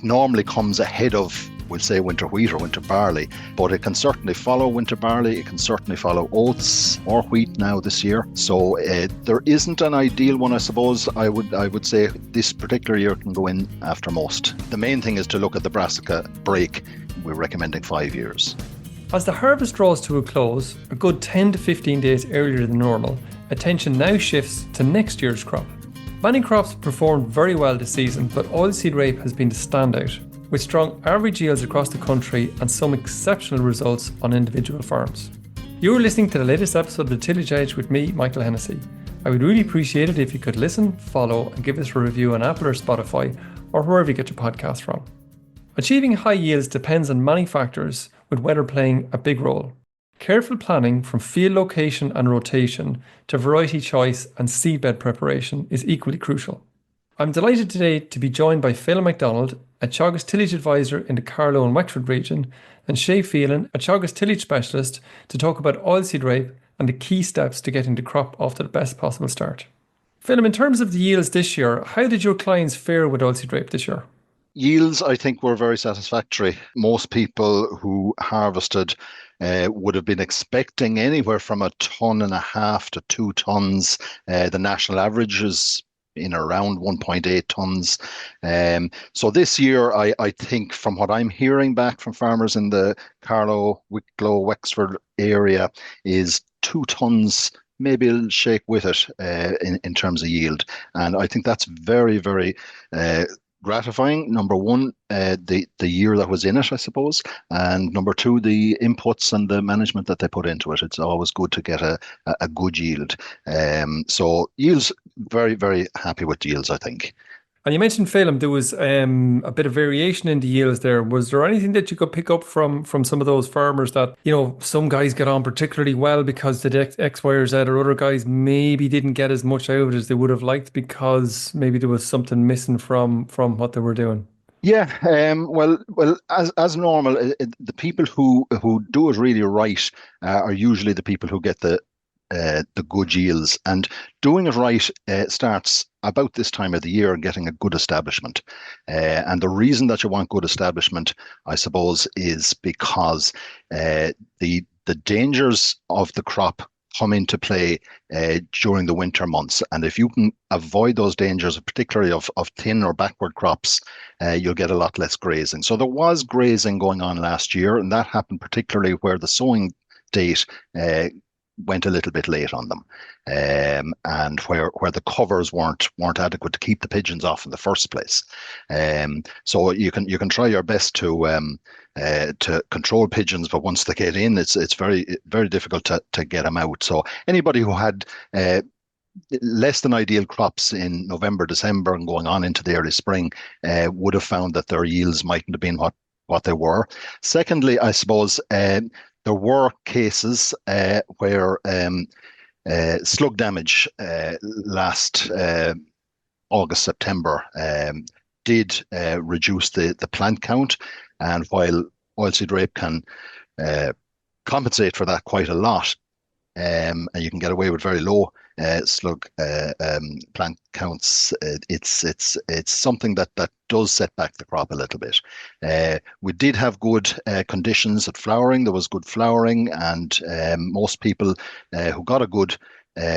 it normally comes ahead of, we'll say, winter wheat or winter barley, but it can certainly follow winter barley. It can certainly follow oats or wheat now this year. So there isn't an ideal one, I suppose. I would say this particular year can go in after most. The main thing is to look at the brassica break. We're recommending 5 years. As the harvest draws to a close, a good 10 to 15 days earlier than normal, attention now shifts to next year's crop. Many crops performed very well this season, but oilseed rape has been the standout, with strong average yields across the country and some exceptional results on individual farms. You are listening to the latest episode of the Tillage Edge with me, Michael Hennessy. I would really appreciate it if you could listen, follow and give us a review on Apple or Spotify or wherever you get your podcast from. Achieving high yields depends on many factors, with weather playing a big role. Careful planning from field location and rotation to variety choice and seedbed preparation is equally crucial. I'm delighted today to be joined by Phelim McDonald, a Teagasc tillage advisor in the Carlow and Wexford region, and Shay Phelan, a Teagasc tillage specialist, to talk about oilseed rape and the key steps to getting the crop off to the best possible start. Phelim, in terms of the yields this year, how did your clients fare with oilseed rape this year? Yields, I think, were very satisfactory. Most people who harvested would have been expecting anywhere from 1.5 to 2 tons. The national average is in around 1.8 tons. So this year, I think, from what I'm hearing back from farmers in the Carlow, Wicklow, Wexford area, is 2 tons. Maybe it'll shake with it in terms of yield. And I think that's very, very gratifying. Number one, the year that was in it, I suppose, and number two, the inputs and the management that they put into it. It's always good to get a good yield. So yields, very, very happy with yields, I think. And you mentioned, Phelim, there was a bit of variation in the yields there. Was there anything that you could pick up from some of those farmers that, you know, some guys get on particularly well because the X, Y, or Z, or other guys maybe didn't get as much out of it as they would have liked because maybe there was something missing from what they were doing? Yeah, well, as normal, the people who do it really right are usually the people who get the good yields, and doing it right starts about this time of the year, getting a good establishment. And the reason that you want good establishment, I suppose, is because the dangers of the crop come into play during the winter months. And if you can avoid those dangers, particularly of thin or backward crops, you'll get a lot less grazing. So there was grazing going on last year, and that happened particularly where the sowing date went a little bit late on them, and where the covers weren't adequate to keep the pigeons off in the first place. So you can try your best to control pigeons, but once they get in, it's very, very difficult to get them out. So anybody who had less than ideal crops in November, December, and going on into the early spring would have found that their yields mightn't have been what they were. Secondly, I suppose there were cases where slug damage last August, September did reduce the plant count. And while oilseed rape can compensate for that quite a lot, and you can get away with very low slug plant counts, it's something that does set back the crop a little bit. We did have good conditions at flowering. There was good flowering, and most people who got a good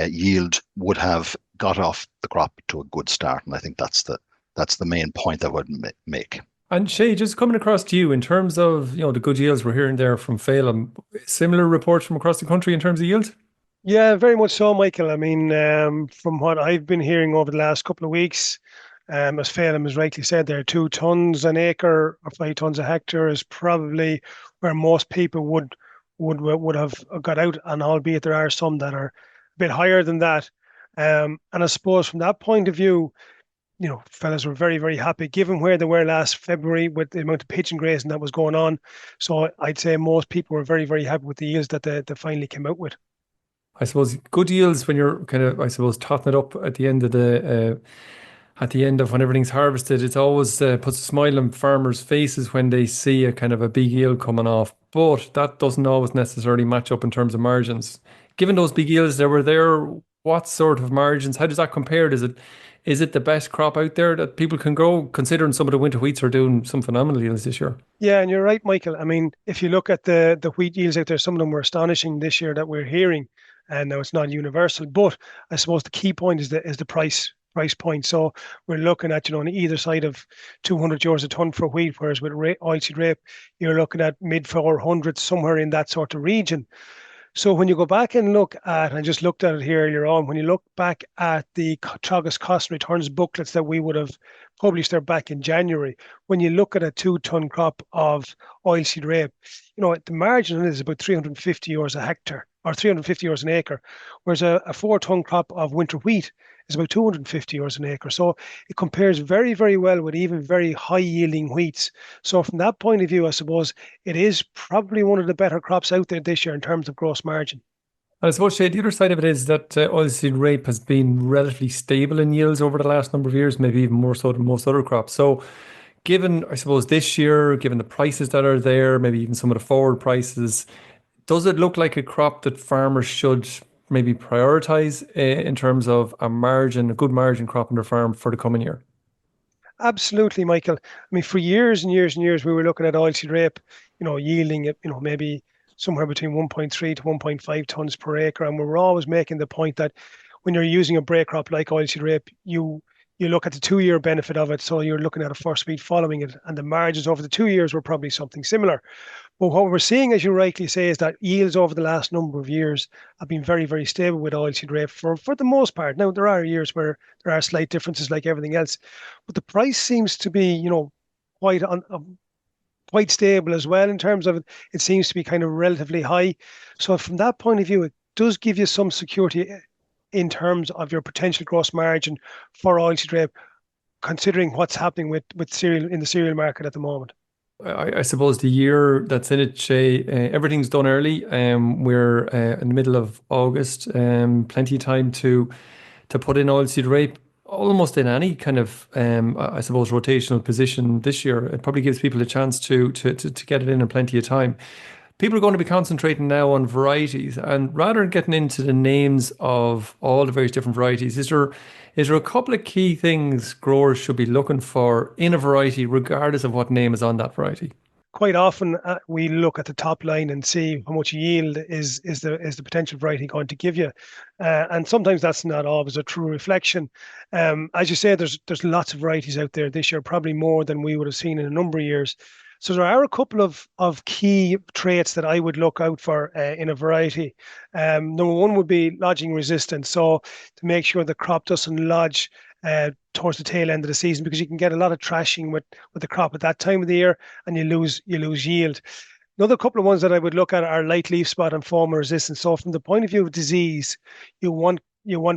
yield would have got off the crop to a good start. And I think that's the main point I would make. And Shay, just coming across to you in terms of, the good yields we're hearing there from Phelim, similar reports from across the country in terms of yield? Yeah, very much so, Michael. I mean, from what I've been hearing over the last couple of weeks, as Phelim has rightly said there, 2 tons an acre or 5 tons a hectare is probably where most people would have got out, and albeit there are some that are a bit higher than that. And I suppose from that point of view, fellas were very, very happy given where they were last February with the amount of pigeon grazing that was going on. So I'd say most people were very, very happy with the yields that they finally came out with. I suppose good yields when you're kind of, totting it up at the end of when everything's harvested, it's always puts a smile on farmers' faces when they see a kind of a big yield coming off. But that doesn't always necessarily match up in terms of margins. Given those big yields that were there, What sort of margins? How does that compare? Is it the best crop out there that people can grow, considering some of the winter wheats are doing some phenomenal yields this year? Yeah, and you're right, Michael. I mean, if you look at the wheat yields out there, some of them were astonishing this year that we're hearing, and now it's not universal. But I suppose the key point is the price point. So we're looking at on either side of €200 a ton for wheat, whereas with oilseed rape, you're looking at mid 400s, somewhere in that sort of region. So when you go back and look at, I just looked at it here earlier on, when you look back at the Teagasc cost and returns booklets that we would have published there back in January, when you look at a 2 ton crop of oilseed rape, the margin on it is about €350 a hectare or €350 an acre, whereas a 4 ton crop of winter wheat is about €250 an acre. So it compares very, very well with even very high yielding wheats. So from that point of view, I suppose it is probably one of the better crops out there this year in terms of gross margin. And I suppose, Shay, the other side of it is that oilseed rape has been relatively stable in yields over the last number of years, maybe even more so than most other crops. So given, I suppose, this year, given the prices that are there, maybe even some of the forward prices, does it look like a crop that farmers should maybe prioritize in terms of a good margin crop on their farm for the coming year? Absolutely, Michael. I mean, for years and years and years, we were looking at oilseed rape, yielding at, maybe somewhere between 1.3 to 1.5 tons per acre. And we were always making the point that when you're using a break crop like oilseed rape, you look at the 2 year benefit of it. So you're looking at a first wheat following it, and the margins over the 2 years were probably something similar. But what we're seeing, as you rightly say, is that yields over the last number of years have been very, very stable with oilseed rape for the most part. Now, there are years where there are slight differences like everything else, but the price seems to be, quite quite stable as well in terms of it. It seems to be kind of relatively high. So from that point of view, it does give you some security in terms of your potential gross margin for oilseed rape, considering what's happening with cereal in the cereal market at the moment. I suppose the year that's in it, Shay, everything's done early. We're in the middle of August. Plenty of time to put in oilseed rape almost in any kind of, I suppose, rotational position this year. It probably gives people a chance to get it in plenty of time. People are going to be concentrating now on varieties, and rather than getting into the names of all the various different varieties, is there a couple of key things growers should be looking for in a variety, regardless of what name is on that variety? Quite often, we look at the top line and see how much yield is the potential variety going to give you, and sometimes that's not always a true reflection. As you say, there's lots of varieties out there this year, probably more than we would have seen in a number of years. So there are a couple of key traits that I would look out for in a variety. Number one would be lodging resistance. So to make sure the crop doesn't lodge towards the tail end of the season, because you can get a lot of trashing with the crop at that time of the year, and you lose yield. Another couple of ones that I would look at are light leaf spot and former resistance. So from the point of view of disease, you want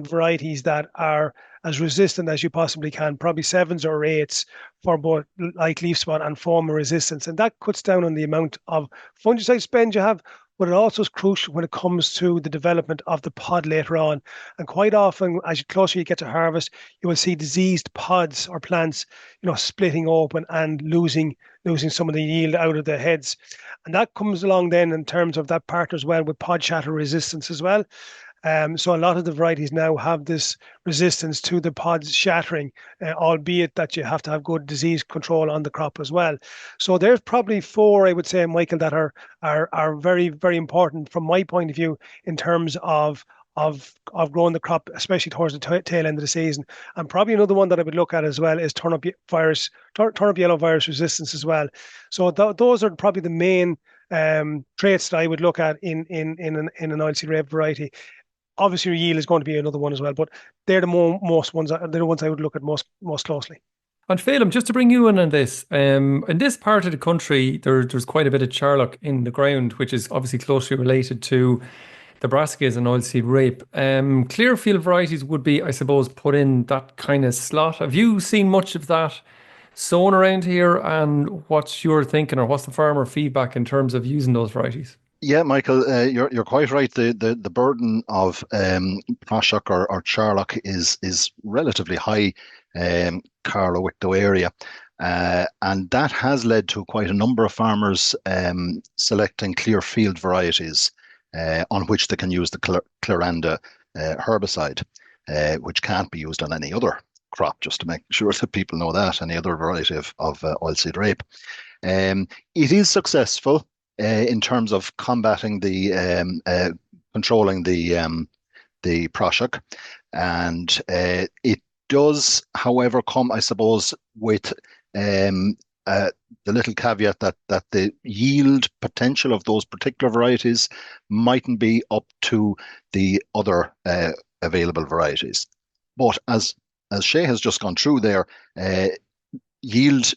varieties that are as resistant as you possibly can, probably 7s or 8s for both light leaf spot and former resistance. And that cuts down on the amount of fungicide spend you have, but it also is crucial when it comes to the development of the pod later on. And quite often, as closer you get to harvest, you will see diseased pods or plants, splitting open and losing some of the yield out of the heads. And that comes along then in terms of that partners well with pod shatter resistance as well. So a lot of the varieties now have this resistance to the pods shattering, albeit that you have to have good disease control on the crop as well. So there's probably four, I would say, Michael, that are very, very important from my point of view in terms of growing the crop, especially towards the tail end of the season. And probably another one that I would look at as well is turnip yellow virus resistance as well. So those are probably the main traits that I would look at in an oilseed rape variety. Obviously, your yield is going to be another one as well, but they're the most ones. They're the ones I would look at most closely. And Phelim, just to bring you in this, in this part of the country, there's quite a bit of charlock in the ground, which is obviously closely related to the brassicas and oilseed rape. Clearfield varieties would be, I suppose, put in that kind of slot. Have you seen much of that sown around here? And what's your thinking, or what's the farmer feedback in terms of using those varieties? Yeah, Michael, you're quite right. The burden of prashock or charlock is relatively high, Carlow Wicklow area, and that has led to quite a number of farmers selecting Clearfield varieties on which they can use the Claranda herbicide, which can't be used on any other crop, just to make sure that people know that, any other variety of oilseed rape. It is successful in terms of combating controlling the Proshok, and it does, however, come, I suppose, with the little caveat that the yield potential of those particular varieties mightn't be up to the other available varieties. But as Shay has just gone through there, yield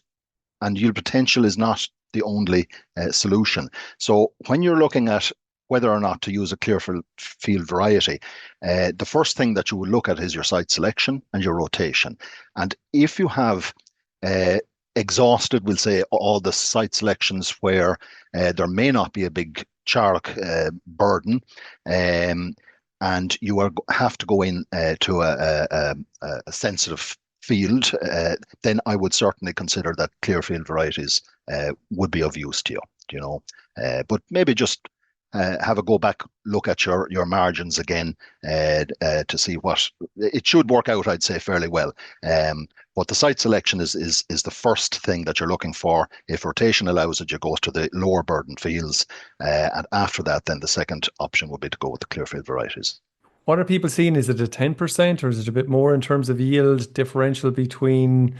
and yield potential is not the only solution. So when you're looking at whether or not to use a Clearfield variety, the first thing that you would look at is your site selection and your rotation. And if you have exhausted, we'll say, all the site selections where there may not be a big charlock burden, and you have to go in to a sensitive field, then I would certainly consider that Clearfield varieties would be of use to you, but maybe just have a go back look at your margins again to see what it should work out, I'd say, fairly well. But the site selection is the first thing that you're looking for. If rotation allows it, you go to the lower burden fields, and after that, then the second option would be to go with the Clearfield varieties. What are people seeing? Is it a 10% or is it a bit more in terms of yield differential between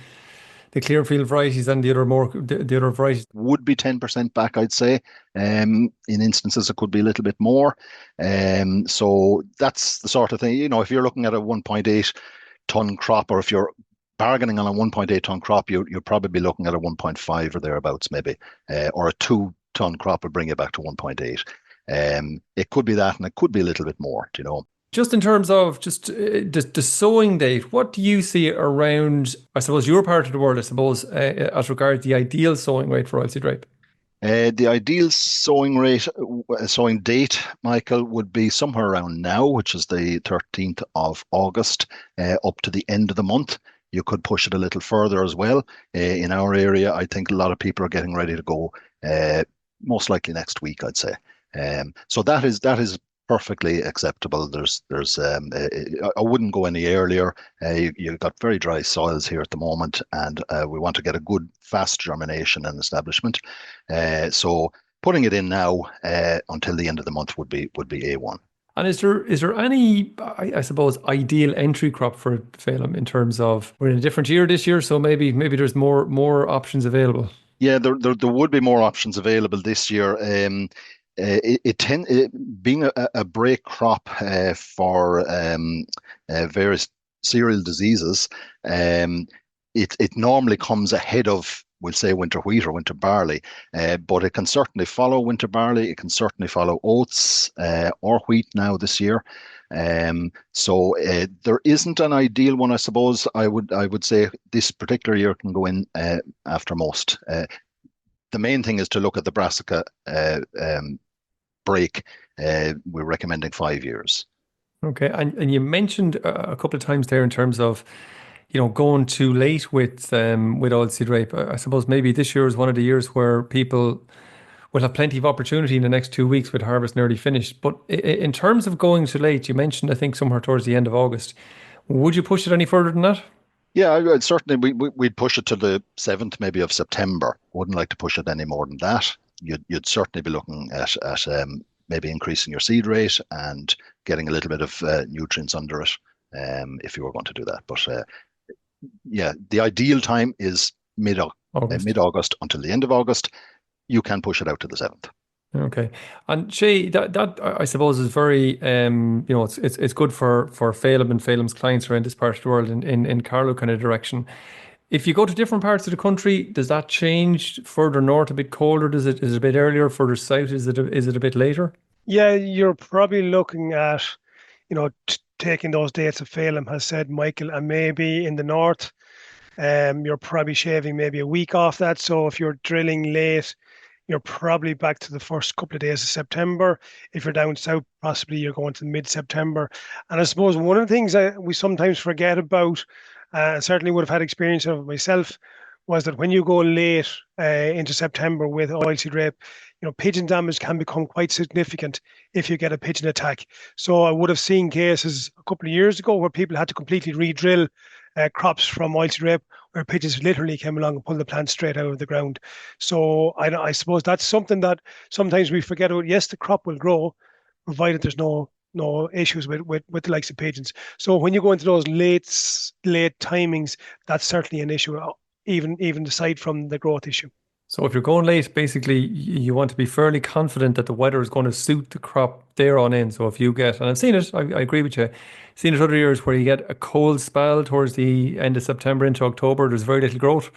the Clearfield varieties and the other varieties? Would be 10% back, I'd say. In instances, it could be a little bit more. So that's the sort of thing, if you're looking at a 1.8 ton crop, or if you're bargaining on a 1.8 ton crop, you're probably looking at a 1.5 or thereabouts, maybe, or a 2 ton crop would bring you back to 1.8. It could be that, and it could be a little bit more, Just in terms of just the sowing date, what do you see around, I suppose, your part of the world, I suppose, as regards the ideal sowing rate for oilseed rape? The ideal sowing date, Michael, would be somewhere around now, which is the 13th of August, up to the end of the month. You could push it a little further as well. In our area, I think a lot of people are getting ready to go, most likely next week, I'd say. So that is perfectly acceptable. I wouldn't go any earlier. You've got very dry soils here at the moment, and we want to get a good fast germination and establishment. So putting it in now until the end of the month would be A1. And is there any, I suppose, ideal entry crop for Phelim in terms of, we're in a different year this year, so maybe there's more options available? Yeah, there would be more options available this year. Being a break crop for various cereal diseases, it normally comes ahead of, we'll say, winter wheat or winter barley, but it can certainly follow winter barley. It can certainly follow oats or wheat now this year. So there isn't an ideal one, I suppose. I would say this particular year can go in after most. The main thing is to look at the brassica break. We're recommending 5 years. Okay, and you mentioned a couple of times there in terms of, going too late with oilseed rape. I suppose maybe this year is one of the years where people will have plenty of opportunity in the next 2 weeks with harvest nearly finished. But in terms of going too late, you mentioned, I think, somewhere towards the end of August. Would you push it any further than that? Yeah, I'd certainly we'd push it to the 7th, maybe, of September. Wouldn't like to push it any more than that. You'd certainly be looking at maybe increasing your seed rate and getting a little bit of nutrients under it if you were going to do that. But yeah, the ideal time is mid-August until the end of August. You can push it out to the 7th. Okay, and Shay, that I suppose is very it's good for Phelim and Phelim's clients around this part of the world in Carlow kind of direction. If you go to different parts of the country, does that change? Further north, a bit colder? Is it a bit earlier? Further south, is it a bit later? Yeah, you're probably looking at, taking those dates that Phelim has said, Michael, and maybe in the north, you're probably shaving maybe a week off that. So if you're drilling late, you're probably back to the first couple of days of September. If you're down south, possibly you're going to mid-September. And I suppose one of the things that we sometimes forget about, and certainly would have had experience of it myself, was that when you go late into September with oilseed rape, pigeon damage can become quite significant if you get a pigeon attack. So I would have seen cases a couple of years ago where people had to completely re-drill crops from oilseed rape, where pigeons literally came along and pulled the plant straight out of the ground. So I suppose that's something that sometimes we forget about. Yes, the crop will grow, provided there's no issues with the likes of pigeons. So when you go into those late timings, that's certainly an issue, even aside from the growth issue. So if you're going late, basically you want to be fairly confident that the weather is going to suit the crop there on in. So if you get, and I've seen it, I agree with you, seen it other years where you get a cold spell towards the end of September into October, there's very little growth.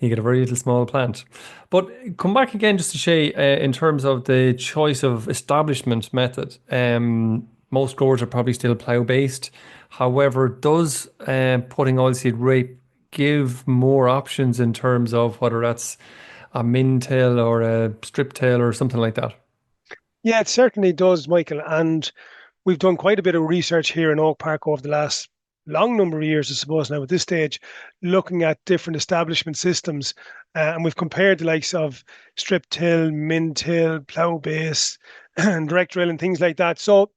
You get a very little small plant. But come back again just to Shay, in terms of the choice of establishment method. Most growers are probably still plough based. However, does putting oilseed rape give more options in terms of whether that's a min tail or a strip tail or something like that? Yeah, it certainly does, Michael. And we've done quite a bit of research here in Oak Park over the last long number of years, I suppose, now at this stage, looking at different establishment systems. And we've compared the likes of strip till, min till, plough base, and direct drill and things like that. So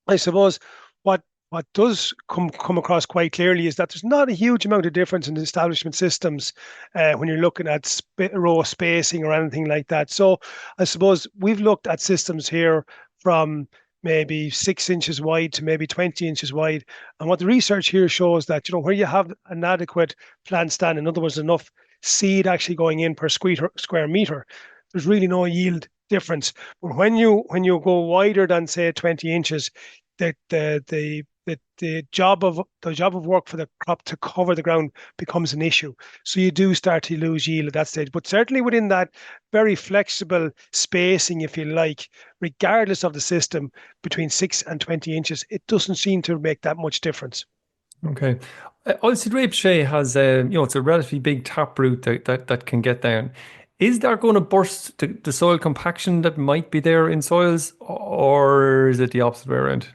I suppose what does come across quite clearly is that there's not a huge amount of difference in the establishment systems when you're looking at row spacing or anything like that. So I suppose we've looked at systems here from maybe 6 inches wide to maybe 20 inches wide. And what the research here shows that, where you have an adequate plant stand, in other words, enough seed actually going in per square meter, there's really no yield difference. But when you go wider than say 20 inches, the job of work for the crop to cover the ground becomes an issue. So you do start to lose yield at that stage. But certainly within that very flexible spacing, if you like, regardless of the system, between 6 and 20 inches, it doesn't seem to make that much difference. Okay. Oilseed rape, Shay, has it's a relatively big taproot that can get down. Is that going to burst the soil compaction that might be there in soils, or is it the opposite way around?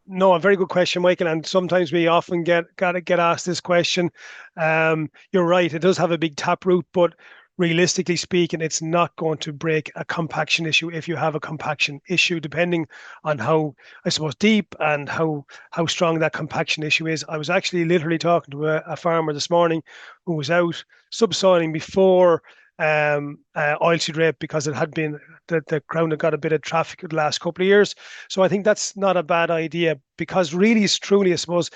No, a very good question, Michael. And sometimes we often get asked this question. You're right; it does have a big taproot, but realistically speaking, it's not going to break a compaction issue if you have a compaction issue, depending on how, I suppose, deep and how strong that compaction issue is. I was actually literally talking to a farmer this morning who was out subsoiling before oilseed rape because it had been the ground had got a bit of traffic the last couple of years. So I think that's not a bad idea, because really, it's truly, I suppose,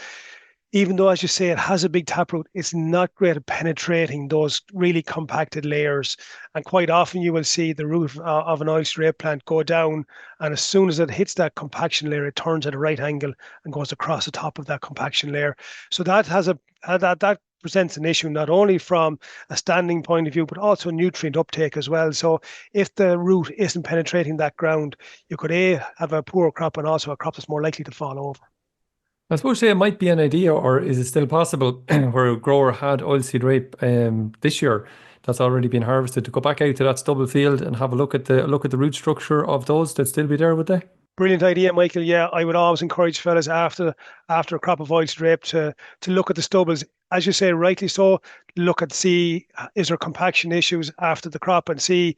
even though, as you say, it has a big taproot, it's not great at penetrating those really compacted layers. And quite often you will see the root of an oilseed rape plant go down, and as soon as it hits that compaction layer, it turns at a right angle and goes across the top of that compaction layer. So that that presents an issue not only from a standing point of view, but also nutrient uptake as well. So if the root isn't penetrating that ground, you could have a poor crop and also a crop that's more likely to fall over. I suppose, Shay, it might be an idea, or is it still possible, where a grower had oilseed rape this year that's already been harvested, to go back out to that stubble field and have a look at the root structure of those that still be there, would they? Brilliant idea, Michael. Yeah, I would always encourage fellas after a crop of oilseed rape to look at the stubbles. As you say, rightly so, see, is there compaction issues after the crop, and see,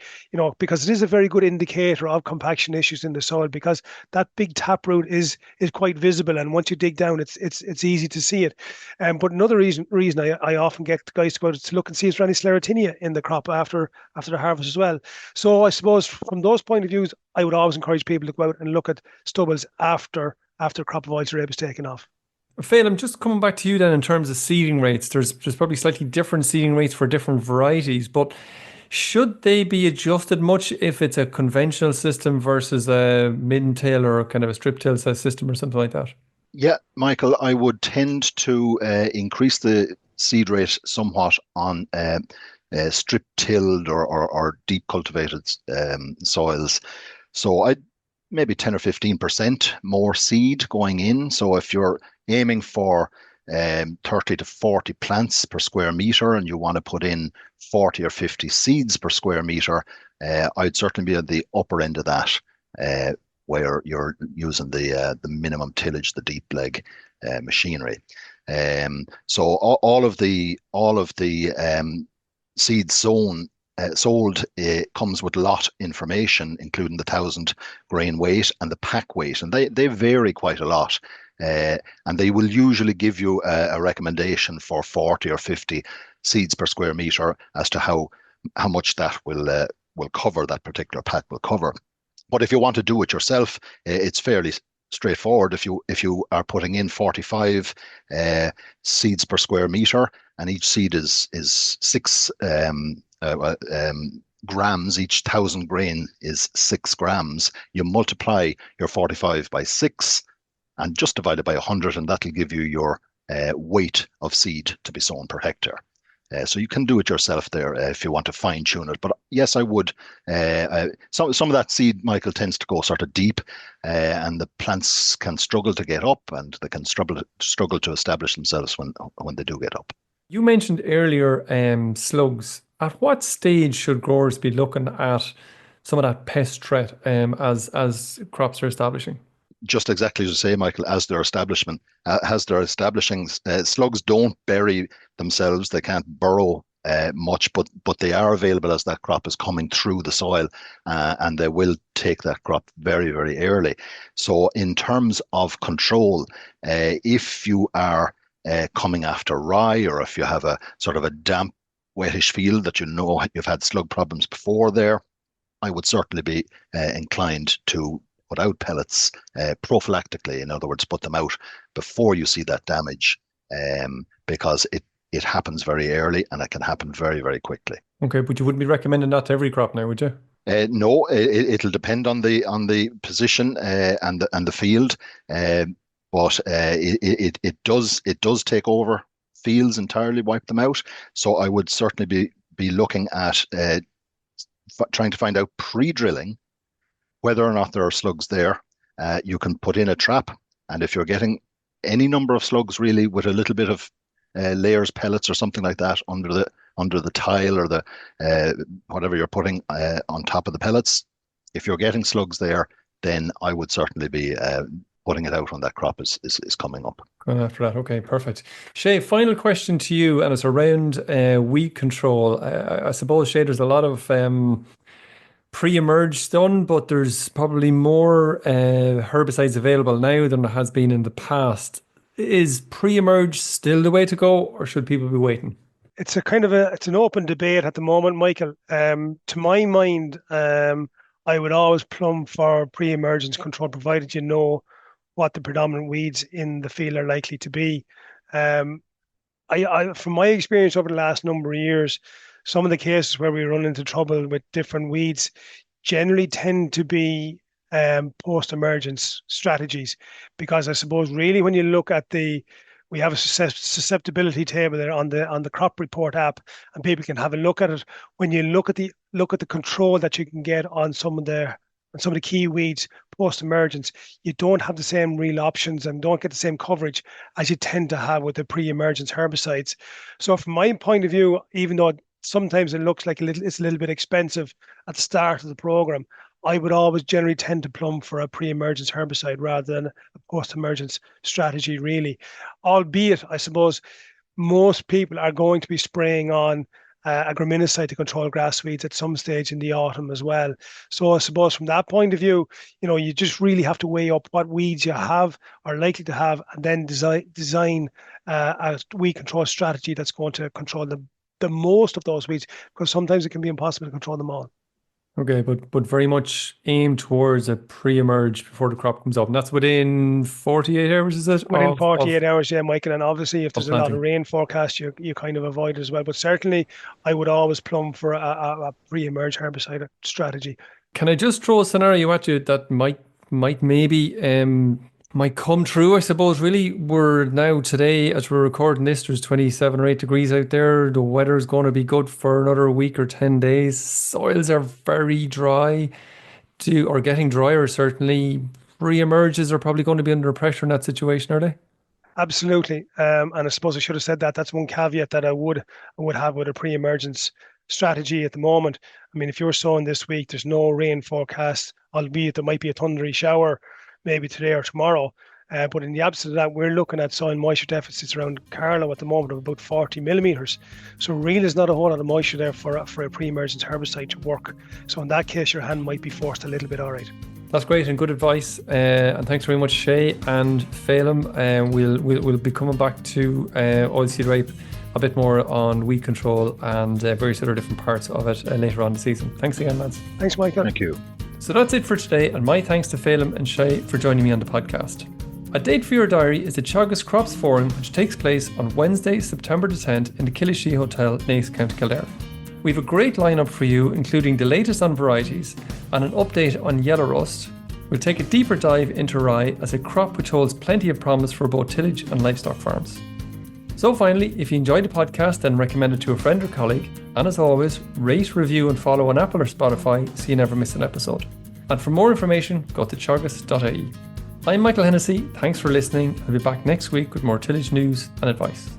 because it is a very good indicator of compaction issues in the soil, because that big taproot is quite visible, and once you dig down, it's easy to see it. But another reason I often get guys to go to look and see, is there any sclerotinia in the crop after the harvest as well. So I suppose from those point of views, I would always encourage people to go out and look at stubbles after a crop of oilseed rape is taken off. Phelim, just coming back to you then in terms of seeding rates, there's probably slightly different seeding rates for different varieties, but should they be adjusted much if it's a conventional system versus a min-tail or kind of a strip-tail system or something like that? Yeah, Michael, I would tend to increase the seed rate somewhat on strip-tilled or deep cultivated soils. So I'd maybe 10 or 15% more seed going in. So if you're aiming for 30 to 40 plants per square meter and you want to put in 40 or 50 seeds per square meter, I'd certainly be at the upper end of that, where you're using the minimum tillage, the deep leg machinery. So all of the seed sown sold comes with lot information, including the 1,000 grain weight and the pack weight, and they vary quite a lot. And they will usually give you a recommendation for 40 or 50 seeds per square meter as to how much that will cover, that particular pack will cover. But if you want to do it yourself, it's fairly straightforward. If you are putting in 45 seeds per square meter, and each seed is 6 grams, each 1,000 grain is 6 grams. You multiply your 45 by 6 and just divide it by 100, and that'll give you your weight of seed to be sown per hectare. So you can do it yourself there if you want to fine tune it. But yes, I would. Some of that seed, Michael, tends to go sort of deep, and the plants can struggle to get up, and they can struggle to establish themselves when they do get up. You mentioned earlier slugs. At what stage should growers be looking at some of that pest threat as crops are establishing? Just exactly as you say, Michael, as they're establishing, slugs don't bury themselves. They can't burrow much, but they are available as that crop is coming through the soil, and they will take that crop very, very early. So in terms of control, if you are coming after rye, or if you have a sort of a damp, wettish field that you know you've had slug problems before there, I would certainly be inclined to put out pellets prophylactically. In other words, put them out before you see that damage, because it happens very early and it can happen very, very quickly. Okay, but you wouldn't be recommending that to every crop now, would you? No, it'll depend on the position and the field, but it does take over fields entirely, wipe them out. So I would certainly be looking at trying to find out pre-drilling whether or not there are slugs there. You can put in a trap, and if you're getting any number of slugs, really, with a little bit of layers pellets or something like that under the tile or the whatever you're putting on top of the pellets, if you're getting slugs there, then I would certainly be putting it out when that crop is coming up. Going after that. Okay, perfect. Shay, final question to you, and it's around weed control. I suppose, Shay, there's a lot of pre-emerge done, but there's probably more herbicides available now than there has been in the past. Is pre-emerge still the way to go, or should people be waiting? It's an open debate at the moment, Michael. To my mind, I would always plumb for pre-emergence control, provided you know what the predominant weeds in the field are likely to be. From my experience over the last number of years, some of the cases where we run into trouble with different weeds generally tend to be post-emergence strategies, because I suppose really when you look at we have a susceptibility table there on the crop report app, and people can have a look at it. When you look at the control that you can get on some of the key weeds post-emergence, you don't have the same real options and don't get the same coverage as you tend to have with the pre-emergence herbicides. So from my point of view, even though sometimes it looks like it's a little bit expensive at the start of the program, I would always generally tend to plumb for a pre-emergence herbicide rather than a post-emergence strategy, really. Albeit, I suppose, most people are going to be spraying on a graminicide to control grass weeds at some stage in the autumn as well. So I suppose from that point of view, you just really have to weigh up what weeds you have or likely to have, and then design a weed control strategy that's going to control the most of those weeds, because sometimes it can be impossible to control them all. Okay, but very much aim towards a pre-emerge before the crop comes up. And that's within 48 hours, is it? Within 48 hours, yeah, Michael. And obviously, if there's a lot of rain forecast, you kind of avoid it as well. But certainly, I would always plumb for a pre-emerge herbicide strategy. Can I just throw a scenario at you that might come true, I suppose? Really, we're now today, as we're recording this, there's 27 or 8 degrees out there. The weather is going to be good for another week or 10 days. Soils are very dry, or getting drier, certainly. Pre-emerges are probably going to be under pressure in that situation, are they? Absolutely. And I suppose I should have said that. That's one caveat that I would have with a pre-emergence strategy at the moment. I mean, if you're sowing this week, there's no rain forecast, albeit there might be a thundery shower maybe today or tomorrow. But in the absence of that, we're looking at soil moisture deficits around Carlow at the moment of about 40 millimetres. So really there's not a whole lot of moisture there for a pre-emergence herbicide to work. So in that case, your hand might be forced a little bit all right. That's great and good advice, and thanks very much, Shay and Phelim. We'll be coming back to oilseed rape a bit more on weed control and various other different parts of it later on in the season. Thanks again, lads. Thanks, Michael. Thank you. So that's it for today, and my thanks to Phelim and Shay for joining me on the podcast. A date for your diary is the Teagasc Crops Forum, which takes place on Wednesday, September the 10th in the Killishy Hotel, Naas, County Kildare. We have a great lineup for you, including the latest on varieties and an update on yellow rust. We'll take a deeper dive into rye as a crop which holds plenty of promise for both tillage and livestock farms. So finally, if you enjoyed the podcast, then recommend it to a friend or colleague. And as always, rate, review and follow on Apple or Spotify so you never miss an episode. And for more information, go to teagasc.ie. I'm Michael Hennessy, thanks for listening. I'll be back next week with more tillage news and advice.